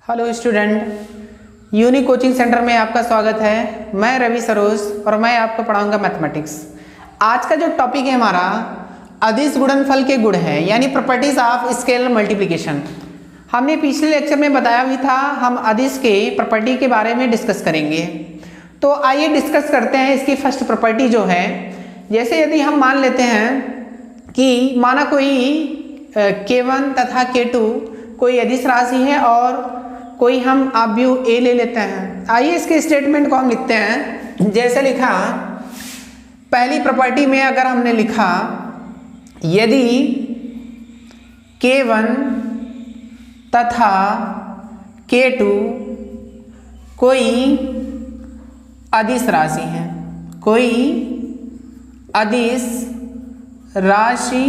Hello student, unique coaching centre में आपका स्वागत है। मैं रवि सरोज और मैं आपको पढ़ाऊंगा मैथमेटिक्स। आज का जो टॉपिक है हमारा अदिश गुणनफल के गुण है, यानी प्रॉपर्टीज ऑफ स्केलर मल्टीप्लिकेशन। हमने पिछले लेक्चर में बताया भी था, हम अदिश के प्रॉपर्टी के बारे में डिस्कस करेंगे। तो आइए डिस्कस करते हैं इसकी फर्स्ट प्रॉपर्टी जो है। जैसे यदि हम मान लेते हैं कि माना कोई K1 तथा K2 कोई अदिश राशि है और कोई हम अवयव A ले लेते हैं। आइए इसके स्टेटमेंट को हम लिखते हैं। जैसे लिखा पहली प्रॉपर्टी में, अगर हमने लिखा यदि K1 तथा K2 कोई अदिश राशि है, कोई अदिश राशि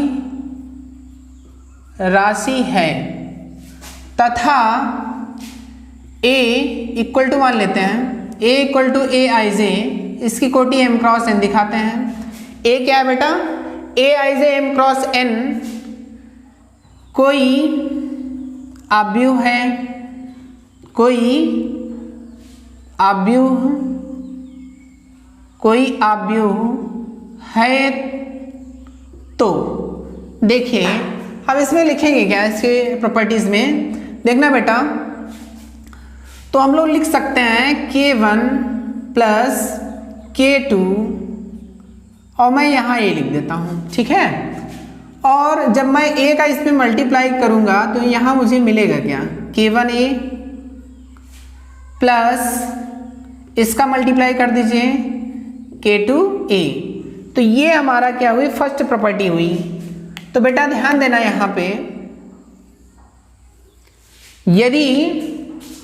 है तथा A इक्वल टू मान लेते हैं, A इक्वल टू ए आई जे, इसकी कोटि M क्रॉस N दिखाते हैं। A क्या है बेटा? A I J M cross N कोई अवयव है, कोई अवयव है। तो देखिए हम इसमें लिखेंगे क्या, इसके प्रॉपर्टीज में देखना बेटा। तो हम लोग लिख सकते हैं K1 प्लस K2 और मैं यहाँ A लिख देता हूँ, ठीक है। और जब मैं A का इसमें मल्टीप्लाई करूँगा तो यहाँ मुझे मिलेगा क्या, K1A प्लस इसका मल्टीप्लाई कर दीजिए K2A। तो ये हमारा क्या हुई, फर्स्ट प्रॉपर्टी हुई। तो बेटा ध्यान देना यहाँ पे, यदि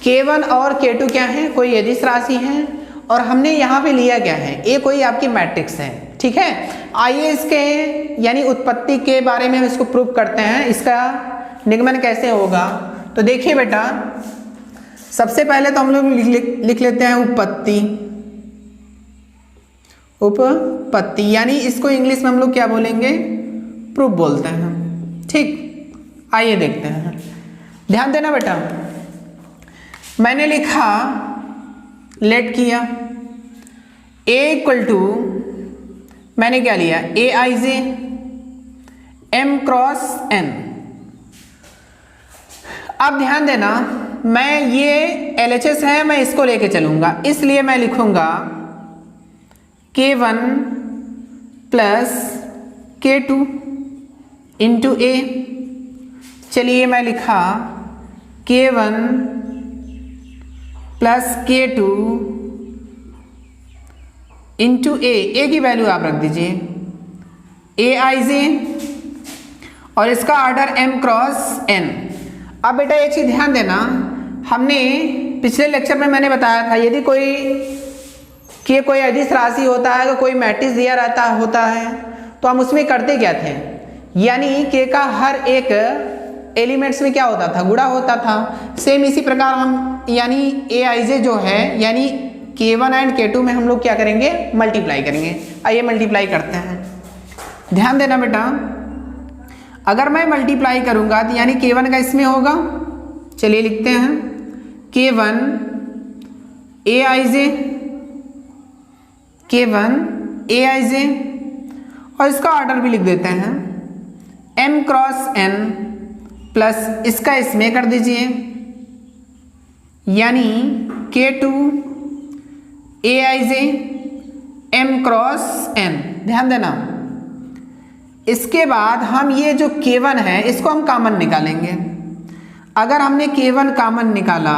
K1 और K2 क्या है, कोई अदिश राशि है और हमने यहाँ पे लिया क्या है, A कोई आपकी मैट्रिक्स है, ठीक है। आइए इसके यानी उत्पत्ति के बारे में हम इसको प्रूव करते हैं, इसका निगमन कैसे होगा। तो देखिए बेटा, सबसे पहले तो हम लोग लिख लेते हैं उत्पत्ति, यानी इसको इंग्लिश में हम लोग क्या बोलेंगे, प्रूफ बोलते हैं, ठीक। आइए देखते हैं, ध्यान देना बेटा। मैंने लिखा, लेट किया A इक्वल टू, मैंने क्या लिया, ए आई जे M क्रॉस N। अब ध्यान देना, मैं ये LHS है, मैं इसको लेके चलूंगा, इसलिए मैं लिखूंगा K1 plus K2 into A। चलिए मैं लिखा K1 plus K2 into A की वैल्यू आप रख दीजिए ए आई जे और इसका ऑर्डर M क्रॉस N। अब बेटा एक चीज ध्यान देना, हमने पिछले लेक्चर में मैंने बताया था, यदि कोई अदिश राशि होता है, तो कोई मैट्रिक्स दिया रहता होता है, तो हम उसमें करते क्या थे, यानी K का हर एक एलिमेंट्स में क्या होता था, गुणा होता था। सेम इसी प्रकार हम यानी ए आई जे जो है, यानी K1 एंड K2 में हम लोग क्या करेंगे, मल्टीप्लाई करेंगे। आइए मल्टीप्लाई करते हैं, ध्यान देना बेटा। अगर मैं मल्टीप्लाई करूंगा तो यानी K1 का इसमें होगा, चलिए लिखते हैं K1 ए आई जे, K1 ए आई जे और इसका ऑर्डर भी लिख देते हैं M क्रॉस N प्लस इसका इसमें कर दीजिए, यानी K2 ए आई जे M क्रॉस N। ध्यान देना, इसके बाद हम ये जो K1 है इसको हम कॉमन निकालेंगे। अगर हमने K1 कॉमन निकाला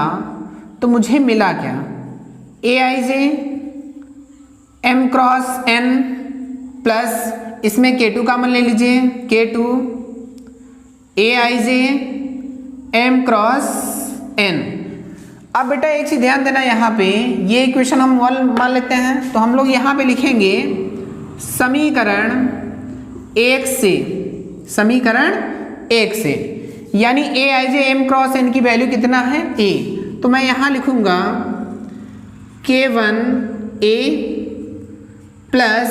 तो मुझे मिला क्या, ए आई जे M क्रॉस N प्लस इसमें K2 कॉमन ले लीजिए, K2 ए आई जे M क्रॉस N। अब बेटा एक चीज ध्यान देना, यहाँ पे ये इक्वेशन हम मान लेते हैं, तो हम लोग यहाँ पे लिखेंगे समीकरण 1 से, यानी ए आई जे M क्रॉस N की वैल्यू कितना है, A। तो मैं यहाँ लिखूंगा K1A प्लस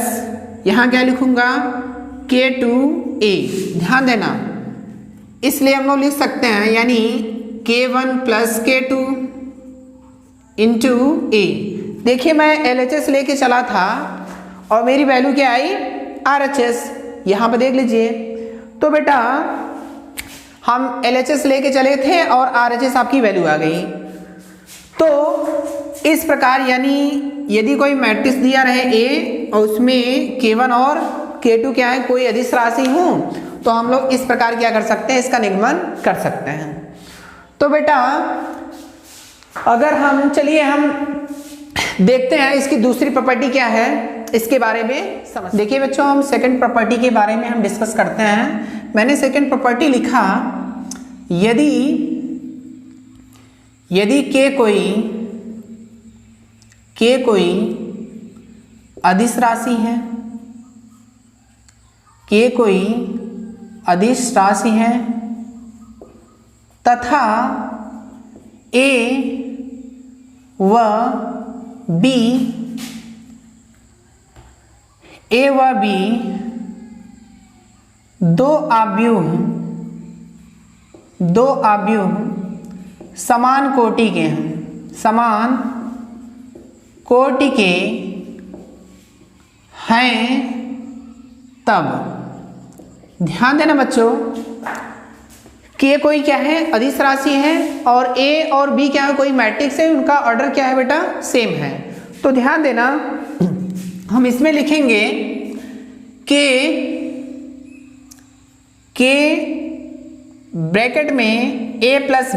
यहाँ क्या लिखूंगा, K2A। ध्यान देना, इसलिए हम लोग लिख सकते हैं, यानी K1 प्लस K2 इंटू ए। देखिए मैं LHS लेके चला था और मेरी वैल्यू क्या आई, RHS। यहाँ पे देख लीजिए, तो बेटा हम LHS लेके चले थे और RHS आपकी वैल्यू आ गई। तो इस प्रकार यानी यदि कोई मैट्रिक्स दिया रहे A और उसमें K1 और K2 क्या है, कोई अदिश राशि हो, तो हम लोग इस प्रकार क्या कर सकते हैं, इसका निगमन कर सकते हैं। तो बेटा अगर हम चलिए हम देखते हैं इसकी दूसरी प्रॉपर्टी क्या है, इसके बारे में समझ। देखिए बच्चों, हम सेकंड प्रॉपर्टी के बारे में हम डिस्कस करते हैं। मैंने सेकंड प्रॉपर्टी लिखा, यदि K कोई अदिश राशि है, K कोई अदिश राशि है तथा A व B दो आव्यूह समान कोटि के हैं, तब ध्यान देना बच्चों, K कोई क्या है, अदिश राशि है और A और B क्या है, कोई मैट्रिक्स है, उनका ऑर्डर क्या है बेटा, सेम है। तो ध्यान देना, हम इसमें लिखेंगे K ब्रैकेट में A प्लस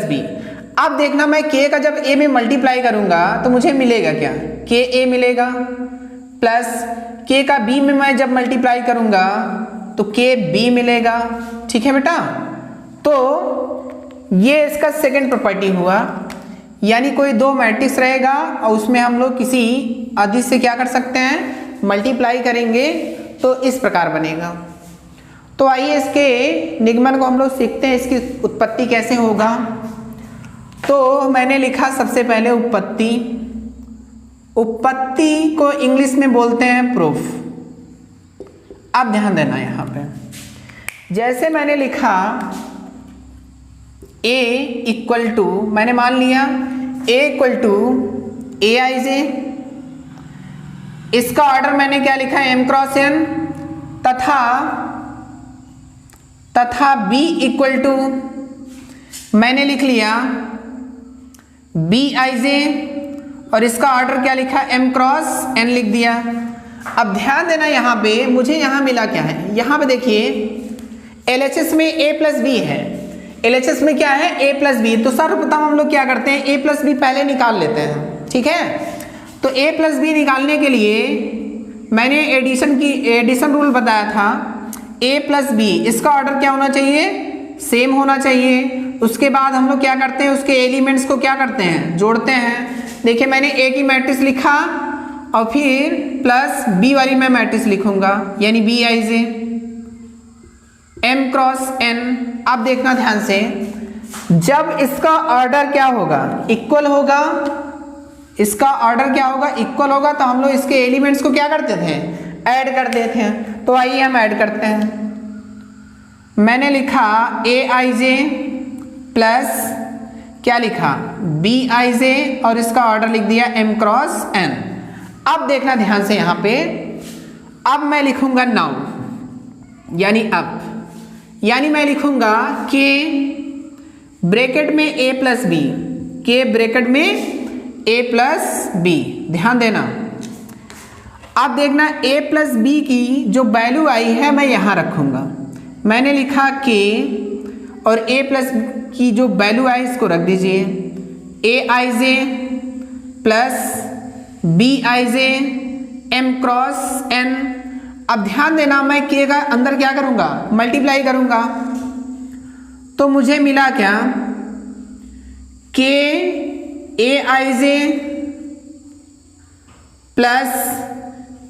बी। अब देखना मैं K का जब A में मल्टीप्लाई करूंगा तो मुझे मिलेगा क्या, KA मिलेगा, प्लस K का B में मैं जब मल्टीप्लाई करूंगा तो KB मिलेगा। ठीक है बेटा, तो ये इसका सेकंड प्रॉपर्टी हुआ, यानी कोई दो मैट्रिक्स रहेगा और उसमें हम लोग किसी अदिश से क्या कर सकते हैं, मल्टीप्लाई करेंगे, तो इस प्रकार बनेगा। तो आइए इसके निगमन को हम लोग सीखते हैं, इसकी उत्पत्ति कैसे होगा। तो मैंने लिखा सबसे पहले उत्पत्ति को इंग्लिश में बोलते हैं प्रूफ। अब ध्यान देना यहाँ पे, जैसे मैंने लिखा A इक्वल टू, मैंने मान लिया A इक्वल टू AIJ, इसका ऑर्डर मैंने क्या लिखा, M क्रॉस N, तथा B इक्वल टू मैंने लिख लिया BIJ और इसका ऑर्डर क्या लिखा, M क्रॉस N लिख दिया। अब ध्यान देना यहाँ पे, मुझे यहाँ मिला क्या है, यहाँ पे देखिए LHS में A प्लस बी है, LHS में क्या है, A प्लस बी। तो सर्वप्रथम हम लोग क्या करते हैं, A प्लस बी पहले निकाल लेते हैं। ठीक है, तो A प्लस बी निकालने के लिए मैंने एडिशन रूल बताया था, A प्लस बी, इसका ऑर्डर क्या होना चाहिए, सेम होना चाहिए। उसके बाद हम लोग क्या करते हैं, उसके एलिमेंट्स को क्या करते हैं, जोड़ते हैं। देखिए मैंने A की मैट्रिक्स लिखा और फिर प्लस B वाली मैं मैट्रिक्स लिखूंगा, यानी BIJ M क्रॉस N। अब देखना ध्यान से, जब इसका ऑर्डर क्या होगा, इक्वल होगा, इसका ऑर्डर क्या होगा, इक्वल होगा, तो हम लोग इसके एलिमेंट्स को क्या करते थे, ऐड कर देते हैं। तो आइए हम ऐड करते हैं। मैंने लिखा AIJ प्लस क्या लिखा, BIJ और इसका ऑर्डर लिख दिया M क्रॉस N। अब देखना ध्यान से यहाँ पे, अब मैं लिखूंगा नाउ, यानी मैं लिखूंगा K ब्रैकेट में A plus B, K bracket में A प्लस बी। ध्यान देना, अब देखना A प्लस बी की जो वैल्यू आई है मैं यहाँ रखूंगा। मैंने लिखा K और A प्लस की जो वैल्यू आई इसको रख दीजिए, AIJ plus BIJ M cross N। अब ध्यान देना, मैं K का अंदर क्या करूंगा, मल्टीप्लाई करूंगा, तो मुझे मिला क्या, K AIJ plus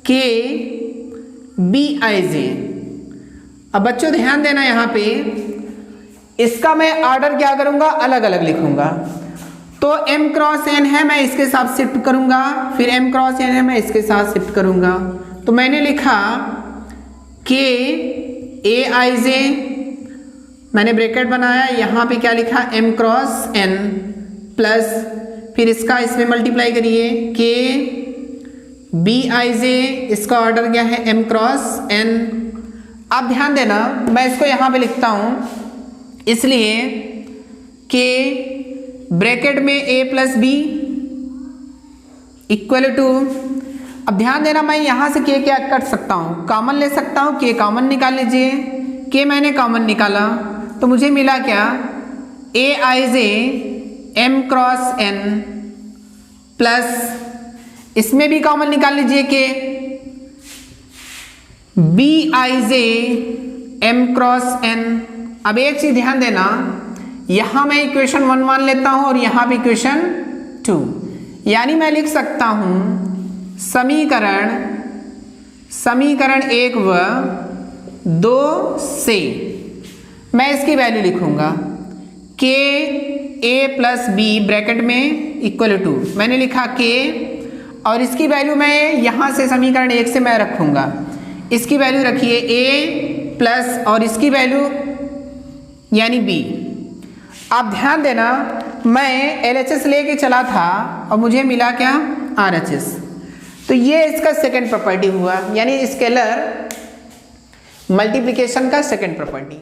K BIJ। अब बच्चों ध्यान देना, यहाँ पे इसका मैं ऑर्डर क्या करूंगा, अलग अलग लिखूंगा। तो M क्रॉस N है, मैं इसके साथ शिफ्ट करूंगा, फिर M क्रॉस N है, मैं इसके साथ शिफ्ट करूंगा। तो मैंने लिखा K AIJ मैंने ब्रैकेट बनाया, यहाँ पे क्या लिखा m क्रॉस n प्लस फिर इसका इसमें मल्टीप्लाई करिए k bij, इसका ऑर्डर क्या है m क्रॉस n। अब ध्यान देना मैं इसको यहाँ पे लिखता हूँ, इसलिए k ब्रैकेट में a plus b equal to, अब ध्यान देना मैं यहाँ से k क्या कर सकता हूँ, कॉमन ले सकता हूँ, k कॉमन निकाल लीजिए। k मैंने कॉमन निकाला तो मुझे मिला क्या, aij m cross n plus इसमें भी कॉमन निकाल लीजिए k bij m cross n। अब एक चीज ध्यान देना, यहां मैं इक्वेशन 1 मान लेता हूं और यहां पे इक्वेशन 2, यानी मैं लिख सकता हूं समीकरण 1 व 2 से मैं इसकी वैल्यू लिखूंगा k a plus b bracket में इक्वल टू, मैंने लिखा k और इसकी वैल्यू मैं यहां से समीकरण 1 से मैं रखूंगा, इसकी वैल्यू रखिए a प्लस और इसकी वैल्यू यानी b। आप ध्यान देना मैं LHS लेके चला था और मुझे मिला क्या, RHS। तो ये इसका सेकंड प्रॉपर्टी हुआ, यानी स्केलर मल्टीप्लिकेशन का सेकंड प्रॉपर्टी।